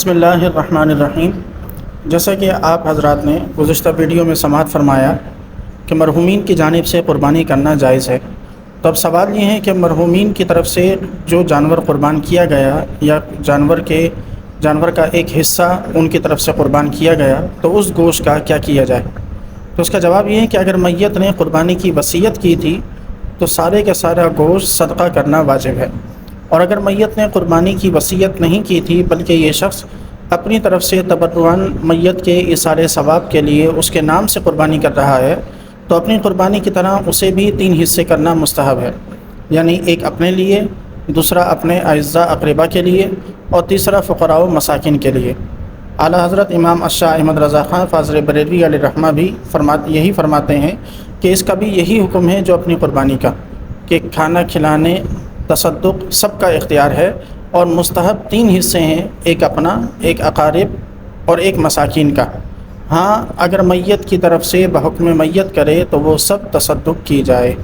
بسم اللہ الرحمن الرحیم۔ جیسا کہ آپ حضرات نے گزشتہ ویڈیو میں سماعت فرمایا کہ مرحومین کی جانب سے قربانی کرنا جائز ہے، تو اب سوال یہ ہے کہ مرحومین کی طرف سے جو جانور قربان کیا گیا یا جانور کا ایک حصہ ان کی طرف سے قربان کیا گیا تو اس گوشت کا کیا کیا جائے؟ تو اس کا جواب یہ ہے کہ اگر میت نے قربانی کی وصیت کی تھی تو سارے کا سارا گوشت صدقہ کرنا واجب ہے، اور اگر میت نے قربانی کی وصیت نہیں کی تھی بلکہ یہ شخص اپنی طرف سے تبرعاً میت کے ایصال ثواب کے لیے اس کے نام سے قربانی کر رہا ہے تو اپنی قربانی کی طرح اسے بھی 3 حصے کرنا مستحب ہے، یعنی ایک اپنے لیے، دوسرا اپنے اعزاء اقربا کے لیے، اور تیسرا فقراء و مساکین کے لیے۔ اعلیٰ حضرت امام الشاہ احمد رضا خان فاضل بریلوی علیہ الرحمہ بھی یہی فرماتے ہیں کہ اس کا بھی یہی حکم ہے جو اپنی قربانی کا، کہ کھانا کھلانے، تصدق سب کا اختیار ہے، اور مستحب 3 حصے ہیں، ایک اپنا، ایک اقارب اور ایک مساکین کا۔ ہاں اگر میت کی طرف سے بحکم میت کرے تو وہ سب تصدق کی جائے۔